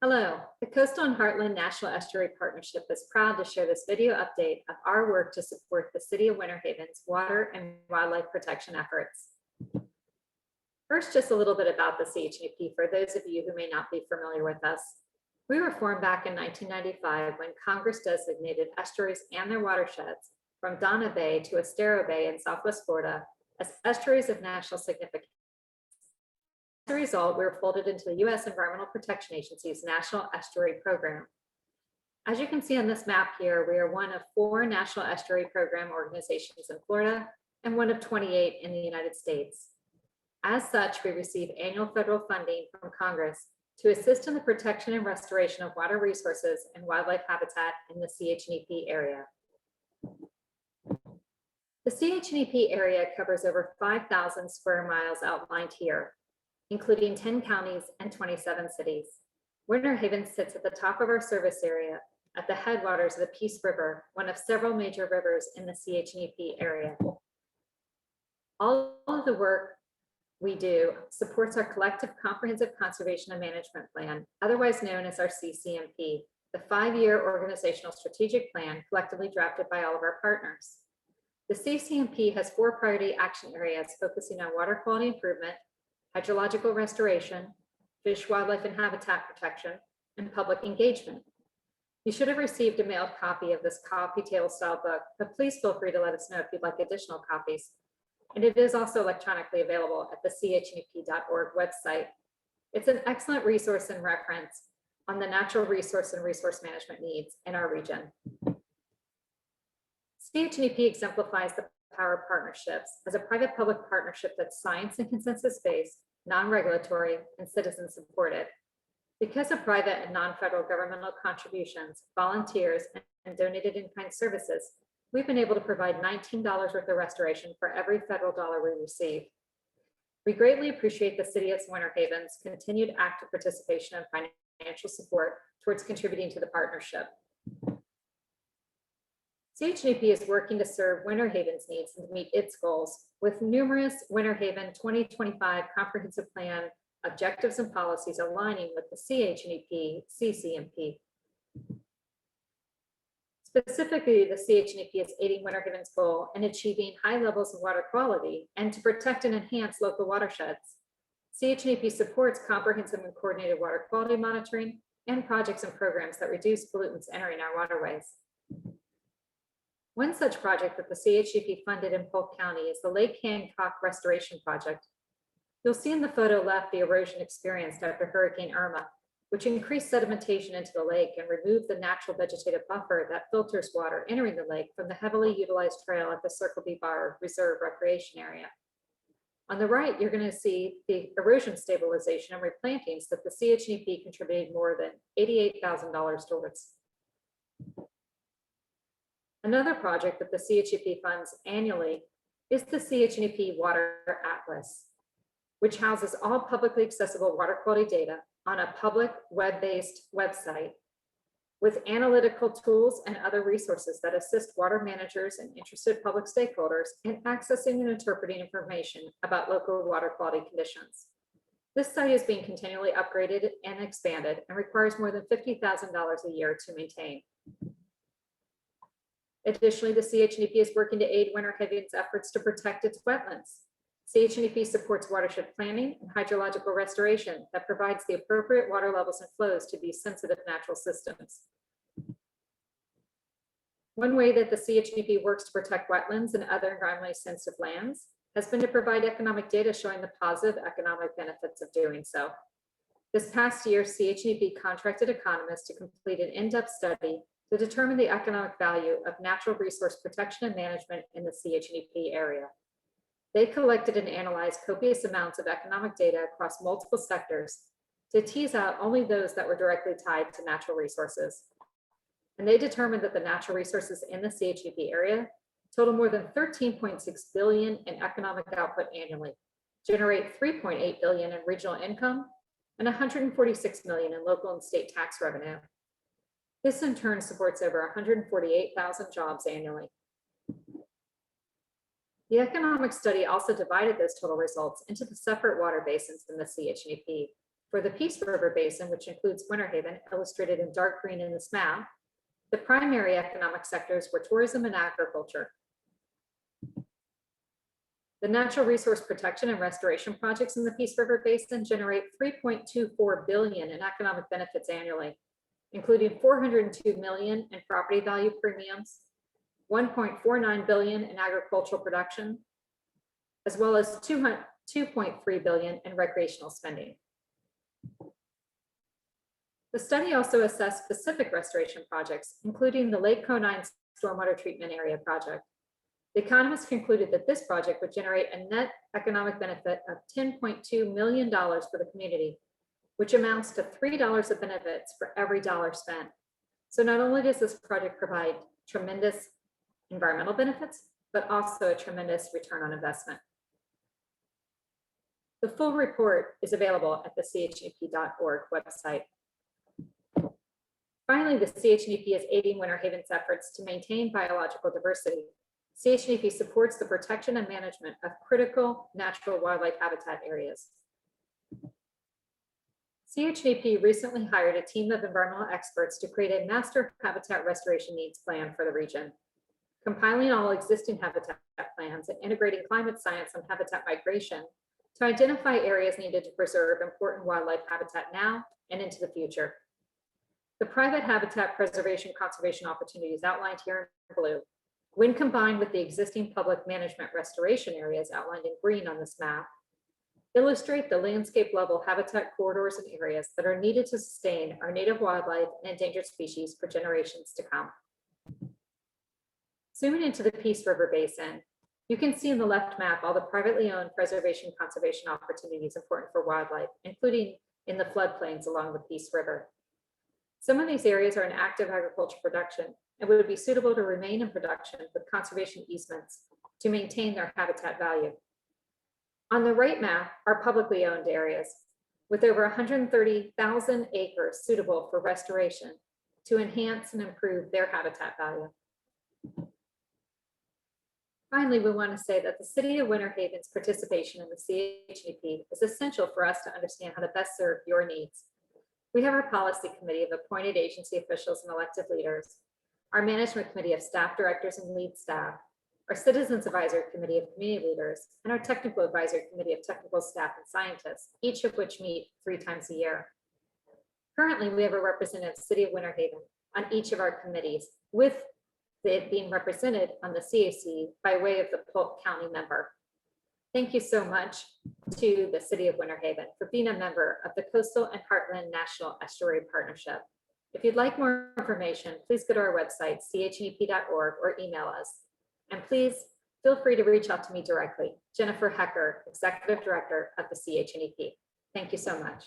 Hello, the Coastal and Heartland National Estuary Partnership is proud to share this video update of our work to support the City of Winter Haven's water and wildlife protection efforts. First, just a little bit about the CHNEP for those of you who may not be familiar with us. We were formed back in 1995 when Congress designated estuaries and their watersheds from Donna Bay to Estero Bay in Southwest Florida as estuaries of national significance. As a result, we were folded into the U.S. Environmental Protection Agency's National Estuary Program. As you can see on this map here, we are one of 4 National Estuary Program organizations in Florida and one of 28 in the United States. As such, we receive annual federal funding from Congress to assist in the protection and restoration of water resources and wildlife habitat in the CHNEP area. The CHNEP area covers over 5,000 square miles outlined here, including 10 counties and 27 cities. Winter Haven sits at the top of our service area at the headwaters of the Peace River, one of several major rivers in the CHNEP area. All of the work we do supports our collective comprehensive conservation and management plan, otherwise known as our CCMP, the 5-year organizational strategic plan collectively drafted by all of our partners. The CCMP has 4 priority action areas focusing on water quality improvement, hydrological restoration, fish, wildlife, and habitat protection, and public engagement. You should have received a mailed copy of this coffee table style book, but please feel free to let us know if you'd like additional copies. And it is also electronically available at the chnep.org website. It's an excellent resource and reference on the natural resource and resource management needs in our region. CHNEP exemplifies the power of partnerships as a private-public partnership that's science and consensus-based, non-regulatory, and citizen-supported. Because of private and non-federal governmental contributions, volunteers, and donated in-kind services, we've been able to provide $19 worth of restoration for every federal dollar we receive. We greatly appreciate the City of Winter Haven's continued active participation and financial support towards contributing to the partnership. CHNEP is working to serve Winter Haven's needs and to meet its goals with numerous Winter Haven 2025 comprehensive plan objectives and policies aligning with the CHNEP CCMP. Specifically, the CHNEP is aiding Winter Haven's goal in achieving high levels of water quality and to protect and enhance local watersheds. CHNEP supports comprehensive and coordinated water quality monitoring and projects and programs that reduce pollutants entering our waterways. One such project that the CHNEP funded in Polk County is the Lake Hancock Restoration Project. You'll see in the photo left the erosion experienced after Hurricane Irma, which increased sedimentation into the lake and removed the natural vegetative buffer that filters water entering the lake from the heavily utilized trail at the Circle B Bar Reserve Recreation Area. On the right, you're going to see the erosion stabilization and replantings that the CHNEP contributed more than $88,000 towards. Another project that the CHNEP funds annually is the CHNEP Water Atlas, which houses all publicly accessible water quality data on a public web-based website with analytical tools and other resources that assist water managers and interested public stakeholders in accessing and interpreting information about local water quality conditions. This site is being continually upgraded and expanded and requires more than $50,000 a year to maintain. Additionally, the CHNEP is working to aid Winter Haven's efforts to protect its wetlands. CHNEP supports watershed planning and hydrological restoration that provides the appropriate water levels and flows to these sensitive natural systems. One way that the CHNEP works to protect wetlands and other environmentally sensitive lands has been to provide economic data showing the positive economic benefits of doing so. This past year, CHNEP contracted economists to complete an in-depth study to determine the economic value of natural resource protection and management in the CHNEP area. They collected and analyzed copious amounts of economic data across multiple sectors to tease out only those that were directly tied to natural resources. And they determined that the natural resources in the CHNEP area total more than $13.6 billion in economic output annually, generate $3.8 billion in regional income, and $146 million in local and state tax revenue. This in turn supports over 148,000 jobs annually. The economic study also divided those total results into the separate water basins in the CHNEP For the Peace River Basin, which includes Winter Haven, illustrated in dark green in this map, the primary economic sectors were tourism and agriculture. The natural resource protection and restoration projects in the Peace River Basin generate $3.24 billion in economic benefits annually, including $402 million in property value premiums, $1.49 billion in agricultural production, as well as $2.3 billion in recreational spending. The study also assessed specific restoration projects, including the Lake Conine Stormwater Treatment Area project. The economists concluded that this project would generate a net economic benefit of $10.2 million for the community, which amounts to $3 of benefits for every dollar spent. So not only does this project provide tremendous environmental benefits, but also a tremendous return on investment. The full report is available at the CHNEP.org website. Finally, the CHNEP is aiding Winter Haven's efforts to maintain biological diversity. CHNEP supports the protection and management of critical natural wildlife habitat areas. CHNEP recently hired a team of environmental experts to create a master habitat restoration needs plan for the region, compiling all existing habitat plans and integrating climate science and habitat migration to identify areas needed to preserve important wildlife habitat now and into the future. The private habitat preservation conservation opportunities outlined here in blue, when combined with the existing public management restoration areas outlined in green on this map, illustrate the landscape level habitat corridors and areas that are needed to sustain our native wildlife and endangered species for generations to come. Zooming into the Peace River Basin, you can see in the left map all the privately owned preservation conservation opportunities important for wildlife, including in the floodplains along the Peace River. Some of these areas are in active agricultural production and would be suitable to remain in production with conservation easements to maintain their habitat value. On the right map are publicly owned areas with over 130,000 acres suitable for restoration to enhance and improve their habitat value. Finally, we want to say that the City of Winter Haven's participation in the CHNEP is essential for us to understand how to best serve your needs. We have our policy committee of appointed agency officials and elected leaders, our management committee of staff directors and lead staff, our citizens advisory committee of community leaders, and our technical advisory committee of technical staff and scientists, each of which meet 3 times a year. Currently, we have a representative of the City of Winter Haven on each of our committees, with it being represented on the CAC by way of the Polk County member. Thank you so much to the City of Winter Haven for being a member of the Coastal and Heartland National Estuary Partnership. If you'd like more information, please go to our website, chnep.org, or email us. And please feel free to reach out to me directly, Jennifer Hecker, Executive Director of the CHNEP. Thank you so much.